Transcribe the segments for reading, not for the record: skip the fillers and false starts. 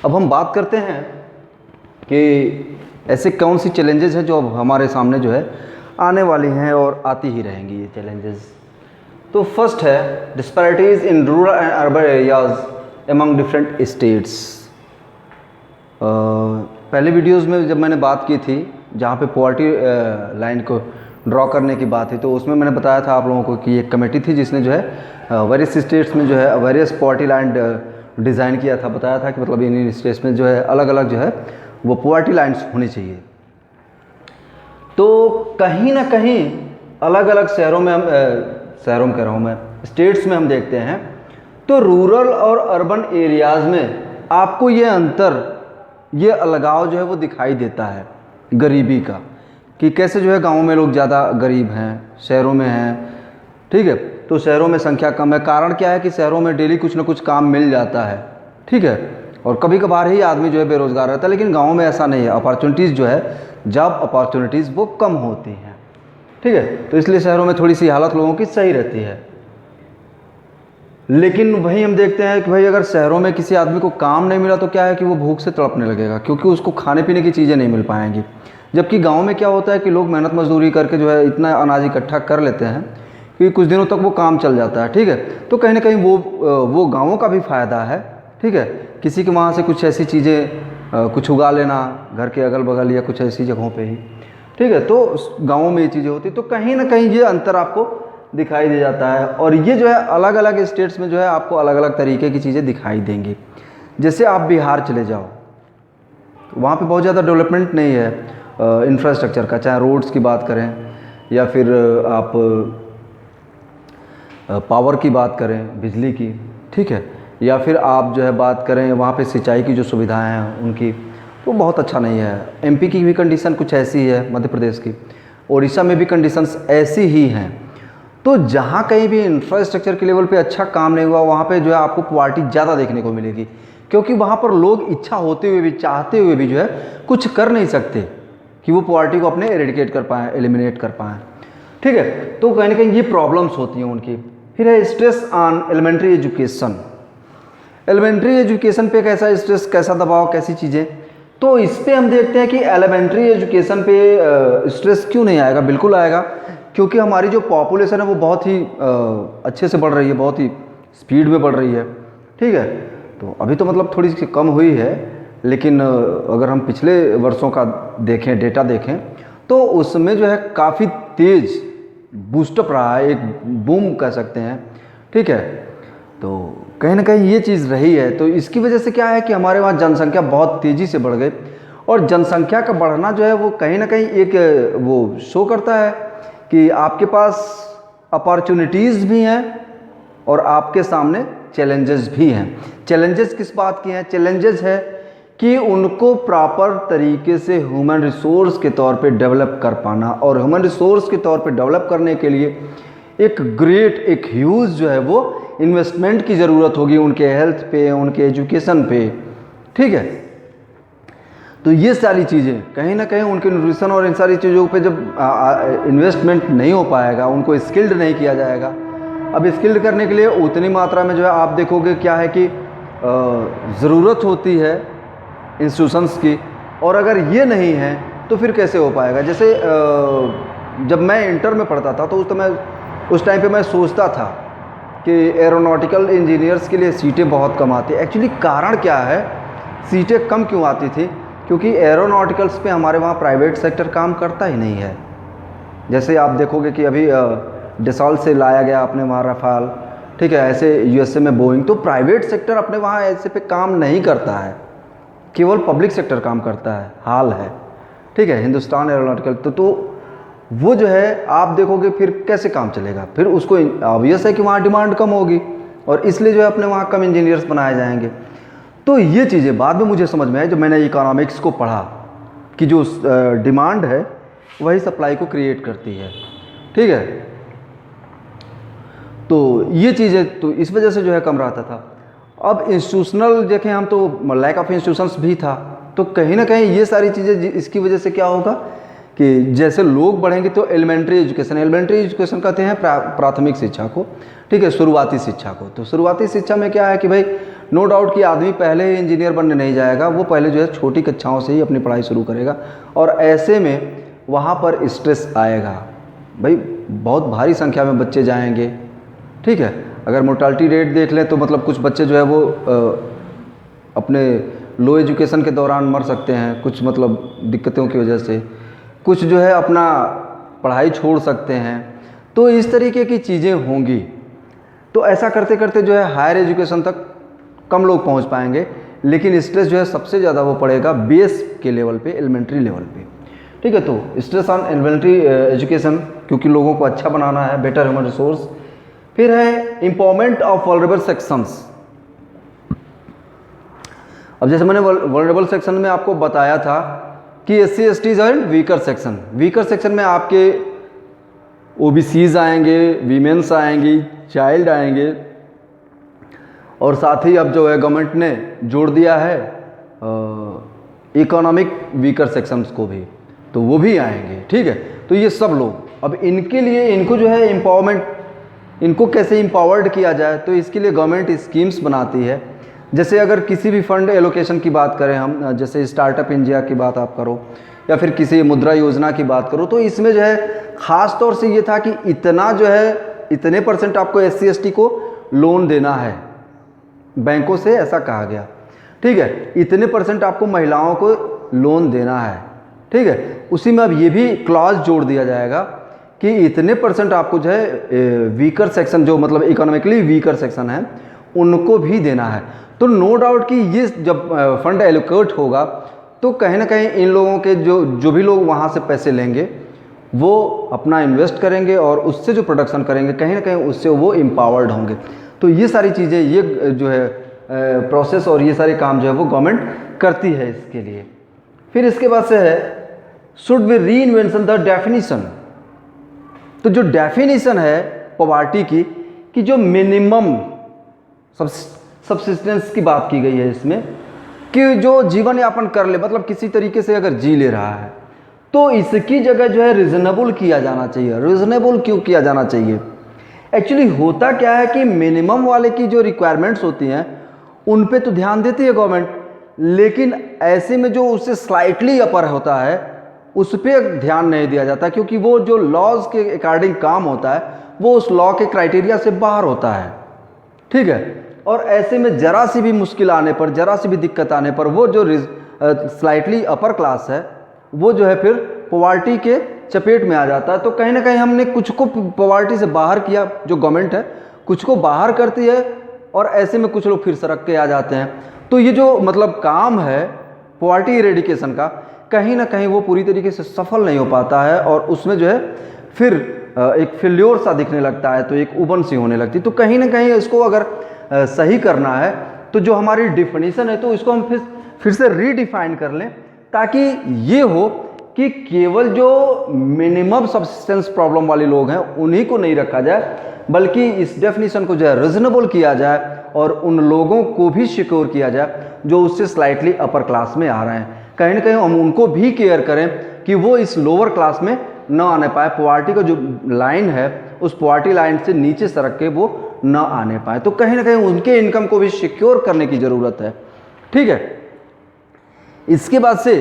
अब हम बात करते हैं कि ऐसे कौन सी चैलेंजेस हैं जो अब हमारे सामने जो है आने वाली हैं और आती ही रहेंगी ये चैलेंजेस। तो फर्स्ट है disparities in rural and urban areas among different states. पहले वीडियोस में जब मैंने बात की थी जहाँ पे पॉवर्टी लाइन को ड्रॉ करने की बात थी, तो उसमें मैंने बताया था आप लोगों को कि एक कमेटी थी जिसने जो है वेरियस स्टेट्स में जो है वेरियस पॉवर्टी लाइन डिज़ाइन किया था। बताया था कि मतलब इन स्टेट्स में जो है अलग अलग जो है वो पॉवर्टी लाइन्स होनी चाहिए। तो कहीं ना कहीं अलग अलग शहरों में हम शहरों में कह रहा हूँ मैं, स्टेट्स में हम देखते हैं तो रूरल और अर्बन एरियाज़ में आपको ये अंतर, ये अलगाव जो है वो दिखाई देता है गरीबी का, कि कैसे जो है गाँव में लोग ज़्यादा गरीब हैं, शहरों में हैं। ठीक है, तो शहरों में संख्या कम है। कारण क्या है कि शहरों में डेली कुछ ना कुछ काम मिल जाता है, ठीक है, और कभी कभार ही आदमी जो है बेरोज़गार रहता है। लेकिन गाँव में ऐसा नहीं है, अपॉर्चुनिटीज़ जो है, जॉब अपॉर्चुनिटीज़ वो कम होती हैं। ठीक है, तो इसलिए शहरों में थोड़ी सी हालत लोगों की सही रहती है। लेकिन वहीं हम देखते हैं कि भाई अगर शहरों में किसी आदमी को काम नहीं मिला तो क्या है कि वो भूख से तड़पने लगेगा, क्योंकि उसको खाने पीने की चीज़ें नहीं मिल पाएंगी। जबकि गांव में क्या होता है कि लोग मेहनत मजदूरी करके जो है इतना अनाज इकट्ठा कर लेते हैं कि कुछ दिनों तक वो काम चल जाता है। ठीक है, तो कहीं ना कहीं वो गाँवों का भी फ़ायदा है। ठीक है, किसी के वहाँ से कुछ ऐसी चीज़ें कुछ उगा लेना घर के अगल बगल या कुछ ऐसी जगहों पे ही। ठीक है, तो गाँवों में ये चीज़ें होती, तो कहीं ना कहीं ये अंतर आपको दिखाई दे जाता है। और ये जो है अलग अलग स्टेट्स में जो है आपको अलग अलग तरीके की चीज़ें दिखाई देंगी। जैसे आप बिहार चले जाओ, वहाँ पे बहुत ज़्यादा डेवलपमेंट नहीं है इंफ्रास्ट्रक्चर का, चाहे रोड्स की बात करें या फिर आप पावर की बात करें, बिजली की। ठीक है, या फिर आप जो है बात करें वहाँ पे सिंचाई की जो सुविधाएं हैं उनकी, तो बहुत अच्छा नहीं है। एमपी की भी कंडीशन कुछ ऐसी है, मध्य प्रदेश की, उड़ीसा में भी कंडीशंस ऐसी ही हैं। तो जहाँ कहीं भी इंफ्रास्ट्रक्चर के लेवल पे अच्छा काम नहीं हुआ, वहाँ पे जो है आपको क्वालिटी ज़्यादा देखने को मिलेगी, क्योंकि वहाँ पर लोग इच्छा होते हुए भी, चाहते हुए भी जो है कुछ कर नहीं सकते कि वो पॉवर्टी को अपने एरेडिकेट कर पाएँ, एलिमिनेट कर पाएँ। ठीक है, तो कहीं ना कहीं ये प्रॉब्लम्स होती हैं उनकी। फिर है stress on elementary education. Elementary education पे कैसा स्ट्रेस, कैसा दबाव, कैसी चीज़ें, तो इस पर हम देखते हैं कि एलिमेंट्री एजुकेशन पे स्ट्रेस क्यों नहीं आएगा, बिल्कुल आएगा, क्योंकि हमारी जो पॉपुलेशन है वो बहुत ही अच्छे से बढ़ रही है, बहुत ही स्पीड में बढ़ रही है। ठीक है, तो अभी तो मतलब थोड़ी सी कम हुई है, लेकिन अगर हम पिछले वर्षों का देखें, डेटा देखें, तो उसमें जो है काफ़ी तेज़ बूस्टअप रहा है, एक बूम कह सकते हैं। ठीक है, तो कहीं ना कहीं ये चीज़ रही है। तो इसकी वजह से क्या है कि हमारे वहाँ जनसंख्या बहुत तेज़ी से बढ़ गई, और जनसंख्या का बढ़ना जो है वो कहीं ना कहीं एक वो शो करता है कि आपके पास अपॉर्चुनिटीज़ भी हैं और आपके सामने चैलेंजेस भी हैं। चैलेंजेस किस बात की हैं? चैलेंजेस है कि उनको प्रॉपर तरीके से ह्यूमन रिसोर्स के तौर पे डेवलप कर पाना, और ह्यूमन रिसोर्स के तौर पे डेवलप करने के लिए एक ग्रेट, एक ह्यूज जो है वो इन्वेस्टमेंट की ज़रूरत होगी उनके हेल्थ पे, उनके एजुकेशन पे। ठीक है, तो ये सारी चीज़ें कहीं ना कहीं उनके न्यूट्रिशन और इन सारी चीज़ों पे जब इन्वेस्टमेंट नहीं हो पाएगा, उनको स्किल्ड नहीं किया जाएगा। अब स्किल्ड करने के लिए उतनी मात्रा में जो है आप देखोगे क्या है कि ज़रूरत होती है इंस्टीट्यूशंस की, और अगर ये नहीं है तो फिर कैसे हो पाएगा। जैसे जब मैं इंटर में पढ़ता था तो उस टाइम पे मैं सोचता था कि एरोनॉटिकल इंजीनियर्स के लिए सीटें बहुत कम आती। एक्चुअली कारण क्या है, सीटें कम क्यों आती थी? क्योंकि एरोनॉटिकल्स पे हमारे वहाँ प्राइवेट सेक्टर काम करता ही नहीं है। जैसे आप देखोगे कि अभी डिसॉल्ट से लाया गया अपने वहाँ रफाल, ठीक है, ऐसे यूएसए में बोइंग, तो प्राइवेट सेक्टर अपने वहाँ ऐसे पे काम नहीं करता है, केवल पब्लिक सेक्टर काम करता है, हाल है। ठीक है, हिंदुस्तान एरोनॉटिकल तो वो जो है आप देखोगे फिर कैसे काम चलेगा, फिर उसको ऑब्वियस है कि वहाँ डिमांड कम होगी, और इसलिए जो है अपने वहाँ कम इंजीनियर्स बनाए जाएंगे। तो ये चीज़ें बाद में मुझे समझ में आई जब मैंने इकोनॉमिक्स को पढ़ा कि जो डिमांड है वही सप्लाई को क्रिएट करती है। ठीक है, तो ये चीज़ें तो इस वजह से जो है कम रहता था। अब इंस्टीट्यूशनल देखें हम तो लैक ऑफ इंस्टीट्यूशंस भी था, तो कहीं ना कहीं ये सारी चीज़ें इसकी वजह से क्या होगा कि जैसे लोग बढ़ेंगे तो एलिमेंट्री एजुकेशन कहते हैं प्राथमिक शिक्षा को। ठीक है, शुरुआती शिक्षा को। तो शुरुआती शिक्षा में क्या है कि भाई नो डाउट कि आदमी पहले ही इंजीनियर बनने नहीं जाएगा, वो पहले जो है छोटी कक्षाओं से ही अपनी पढ़ाई शुरू करेगा और ऐसे में वहाँ पर स्ट्रेस आएगा। भाई बहुत भारी संख्या में बच्चे जाएंगे, ठीक है। अगर मोर्टालिटी रेट देख लें तो मतलब कुछ बच्चे जो है वो अपने लो एजुकेशन के दौरान मर सकते हैं, कुछ मतलब दिक्कतों की वजह से, कुछ जो है अपना पढ़ाई छोड़ सकते हैं। तो इस तरीके की चीज़ें होंगी। तो ऐसा करते करते जो है हायर एजुकेशन तक कम लोग पहुंच पाएंगे, लेकिन स्ट्रेस जो है सबसे ज़्यादा वो पड़ेगा बेस के लेवल पे, एलिमेंट्री लेवल पे, ठीक है। तो स्ट्रेस ऑन एलिमेंट्री एजुकेशन, क्योंकि लोगों को अच्छा बनाना है, बेटर ह्यूमन रिसोर्स। फिर है एम्पावरमेंट ऑफ वल्नरेबल सेक्शंस। अब जैसे मैंने वल्नरेबल सेक्शन में आपको बताया था कि SC STs and weaker section, weaker section में आपके OBCs आएंगे, वीमेंस आएंगी, चाइल्ड आएंगे, और साथ ही अब जो है गवर्नमेंट ने जोड़ दिया है इकोनॉमिक वीकर सेक्शंस को भी, तो वो भी आएंगे, ठीक है। तो ये सब लोग, अब इनके लिए इनको जो है एम्पावरमेंट, इनको कैसे एम्पावर्ड किया जाए, तो इसके लिए गवर्नमेंट स्कीम्स बनाती है। जैसे अगर किसी भी फंड एलोकेशन की बात करें हम, जैसे स्टार्टअप इंडिया की बात आप करो या फिर किसी मुद्रा योजना की बात करो, तो इसमें जो है ख़ास तौर से ये था कि इतना जो है इतने % आपको SC ST को लोन देना है, बैंकों से ऐसा कहा गया, ठीक है। इतने % आपको महिलाओं को लोन देना है, ठीक है। उसी में अब ये भी क्लॉज जोड़ दिया जाएगा कि इतने % आपको जो है वीकर सेक्शन, जो मतलब इकोनॉमिकली वीकर सेक्शन है, उनको भी देना है। तो नो डाउट कि ये जब फंड एलोकेट होगा तो कहीं ना कहीं इन लोगों के जो भी लोग वहाँ से पैसे लेंगे वो अपना इन्वेस्ट करेंगे और उससे जो प्रोडक्शन करेंगे कहीं ना कहीं उससे वो एम्पावर्ड होंगे। तो ये सारी चीज़ें, ये जो है प्रोसेस और ये सारे काम जो है वो गवर्नमेंट करती है इसके लिए। फिर इसके बाद से है शुड बी री इन्वेंशन द डेफिनीशन। तो जो डेफिनीशन है पॉवर्टी की, कि जो मिनिमम सब्सिस्टेंस की बात की गई है इसमें, कि जो जीवन यापन कर ले, मतलब किसी तरीके से अगर जी ले रहा है, तो इसकी जगह जो है रिजनेबल किया जाना चाहिए। रिजनेबल क्यों किया जाना चाहिए? एक्चुअली होता क्या है कि मिनिमम वाले की जो रिक्वायरमेंट्स होती हैं उन पे तो ध्यान देती है गवर्नमेंट, लेकिन ऐसे में जो उससे स्लाइटली अपर होता है उस पर ध्यान नहीं दिया जाता, क्योंकि वो जो लॉज के अकॉर्डिंग काम होता है वो उस लॉ के क्राइटेरिया से बाहर होता है, ठीक है। और ऐसे में ज़रा सी भी मुश्किल आने पर, ज़रा सी भी दिक्कत आने पर, वो जो स्लाइटली अपर क्लास है वो जो है फिर पॉवर्टी के चपेट में आ जाता है। तो कहीं ना कहीं हमने कुछ को पॉवर्टी से बाहर किया, जो गवर्नमेंट है कुछ को बाहर करती है, और ऐसे में कुछ लोग फिर सड़क के आ जाते हैं। तो ये जो मतलब काम है पॉवर्टी इरेडिकेशन का, कहीं ना कहीं वो पूरी तरीके से सफल नहीं हो पाता है, और उसमें जो है फिर एक फेल्योर सा दिखने लगता है, तो एक उबन सी होने लगती है। तो कहीं ना कहीं इसको अगर सही करना है तो जो हमारी डिफिनीशन है तो इसको हम फिर से रीडिफाइन कर लें, ताकि ये हो कि केवल जो मिनिमम सब्सिस्टेंस प्रॉब्लम वाले लोग हैं उन्हीं को नहीं रखा जाए, बल्कि इस डेफिनेशन को जो है रिजनेबल किया जाए और उन लोगों को भी सिक्योर किया जाए जो उससे स्लाइटली अपर क्लास में आ रहे हैं। कहीं ना कहीं हम उनको भी केयर करें कि वो इस लोअर क्लास में न आने पाए, पॉवर्टी का जो लाइन है उस पॉवर्टी लाइन से नीचे सरक के वो न आने पाए। तो कहीं ना कहीं उनके इनकम को भी सिक्योर करने की ज़रूरत है, ठीक है। इसके बाद से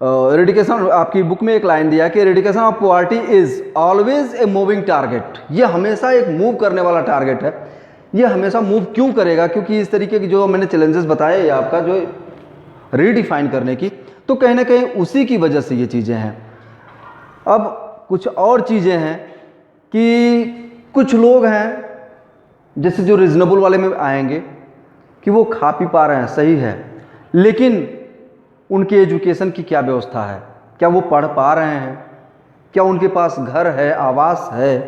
एरेडिकेशन, आपकी बुक में एक लाइन दिया कि eradication of poverty is always a moving target. ये हमेशा एक मूव करने वाला टारगेट है। ये हमेशा मूव क्यों करेगा? क्योंकि इस तरीके की जो मैंने चैलेंजेस बताए ये आपका जो रीडिफाइन करने की, तो कहीं ना कहीं उसी की वजह से ये चीज़ें हैं। अब कुछ और चीज़ें हैं कि कुछ लोग हैं जैसे जो रीजनेबल वाले में आएंगे कि वो खा पी पा रहे हैं, सही है, लेकिन उनके एजुकेशन की क्या व्यवस्था है? क्या वो पढ़ पा रहे हैं? क्या उनके पास घर है, आवास है?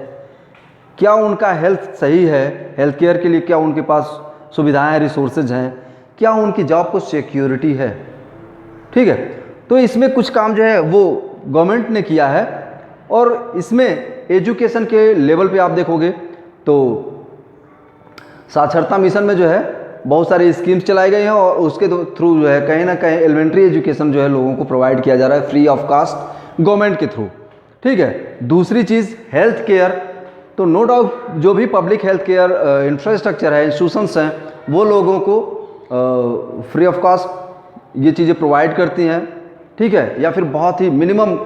क्या उनका हेल्थ सही है? हेल्थ केयर के लिए क्या उनके पास सुविधाएं, रिसोर्सेज हैं? क्या उनकी जॉब को सिक्योरिटी है? ठीक है। तो इसमें कुछ काम जो है वो गवर्नमेंट ने किया है, और इसमें एजुकेशन के लेवल पे आप देखोगे तो साक्षरता मिशन में जो है बहुत सारी स्कीम्स चलाई गई हैं, और उसके थ्रू जो है कहीं ना कहीं एलिमेंट्री एजुकेशन जो है लोगों को प्रोवाइड किया जा रहा है फ्री ऑफ कास्ट गवर्नमेंट के थ्रू, ठीक है। दूसरी चीज़ हेल्थ केयर, तो नो डाउट जो भी पब्लिक हेल्थ केयर इंफ्रास्ट्रक्चर है, इंस्टीट्यूशंस हैं, वो लोगों को फ्री ऑफ कॉस्ट ये चीज़ें प्रोवाइड करती हैं, ठीक है, या फिर बहुत ही मिनिमम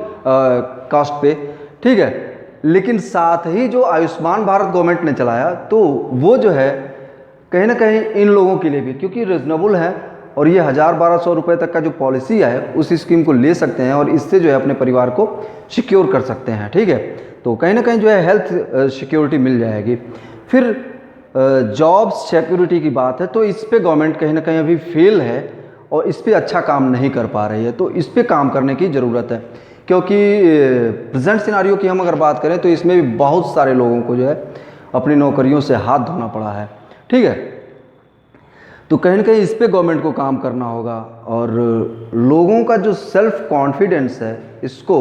कॉस्ट पे, ठीक है। लेकिन साथ ही जो आयुष्मान भारत गवर्नमेंट ने चलाया, तो वो जो है कहीं ना कहीं इन लोगों के लिए भी, क्योंकि रिजनेबल है और ये 1000-1200 रुपये तक का जो पॉलिसी है उस स्कीम को ले सकते हैं और इससे जो है अपने परिवार को सिक्योर कर सकते हैं, ठीक है। तो कहीं ना कहीं जो है हेल्थ सिक्योरिटी मिल जाएगी। फिर जॉब सिक्योरिटी की बात है, तो इस पे गवर्नमेंट कहीं ना कहीं अभी फेल है और इस पे अच्छा काम नहीं कर पा रही है, तो इस पे काम करने की ज़रूरत है। क्योंकि प्रेजेंट सिनारियो की हम अगर बात करें तो इसमें भी बहुत सारे लोगों को जो है अपनी नौकरियों से हाथ धोना पड़ा है, ठीक है। तो कहीं ना कहीं इस पे गवर्नमेंट को काम करना होगा और लोगों का जो सेल्फ कॉन्फिडेंस है इसको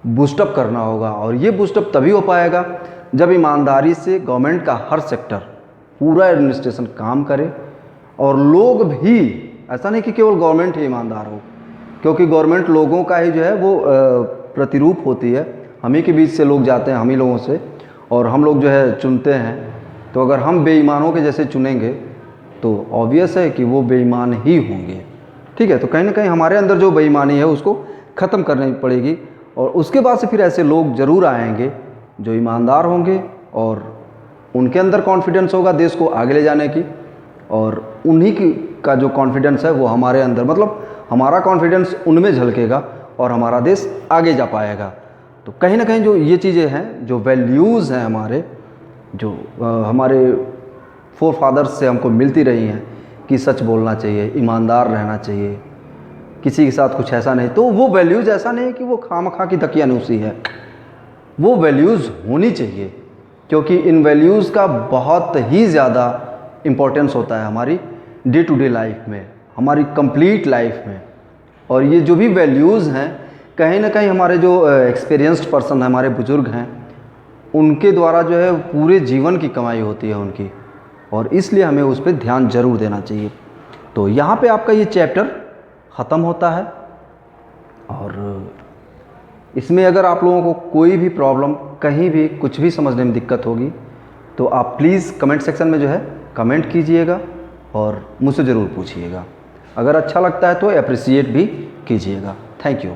बूस्टअप करना होगा। और ये बूस्टअप तभी हो पाएगा जब ईमानदारी से गवर्नमेंट का हर सेक्टर, पूरा एडमिनिस्ट्रेशन काम करे और लोग भी, ऐसा नहीं कि केवल गवर्नमेंट ही ईमानदार हो, क्योंकि गवर्नमेंट लोगों का ही जो है वो प्रतिरूप होती है। हम ही के बीच से लोग जाते हैं, हम ही लोगों से, और हम लोग जो है चुनते हैं। तो अगर हम बेईमानों के जैसे चुनेंगे तो ऑब्वियस है कि वो बेईमान ही होंगे, ठीक है। तो कहीं ना कहीं हमारे अंदर जो बेईमानी है उसको ख़त्म करनी पड़ेगी और उसके बाद से फिर ऐसे लोग ज़रूर आएंगे जो ईमानदार होंगे और उनके अंदर कॉन्फिडेंस होगा देश को आगे ले जाने की, और उन्हीं की का जो कॉन्फिडेंस है वो हमारे अंदर, मतलब हमारा कॉन्फिडेंस उनमें झलकेगा और हमारा देश आगे जा पाएगा। तो कहीं ना कहीं जो ये चीज़ें हैं, जो वैल्यूज़ हैं हमारे, जो हमारे फोर फादर्स से हमको मिलती रही हैं कि सच बोलना चाहिए, ईमानदार रहना चाहिए, किसी के साथ कुछ ऐसा नहीं, तो वो वैल्यूज़ ऐसा नहीं कि वो खामखा की दकियानूसी है, वो वैल्यूज़ होनी चाहिए। क्योंकि इन वैल्यूज़ का बहुत ही ज़्यादा इम्पोर्टेंस होता है हमारी डे टू डे लाइफ में, हमारी कंप्लीट लाइफ में। और ये जो भी वैल्यूज़ हैं कहीं ना कहीं हमारे जो एक्सपीरियंस्ड पर्सन हैं, हमारे बुज़ुर्ग हैं, उनके द्वारा जो है पूरे जीवन की कमाई होती है उनकी, और इसलिए हमें उस पर ध्यान ज़रूर देना चाहिए। तो यहाँ पे आपका ये चैप्टर ख़त्म होता है। और इसमें अगर आप लोगों को कोई भी प्रॉब्लम, कहीं भी कुछ भी समझने में दिक्कत होगी तो आप प्लीज़ कमेंट सेक्शन में जो है कमेंट कीजिएगा और मुझसे ज़रूर पूछिएगा। अगर अच्छा लगता है तो अप्रिशिएट भी कीजिएगा। Thank you.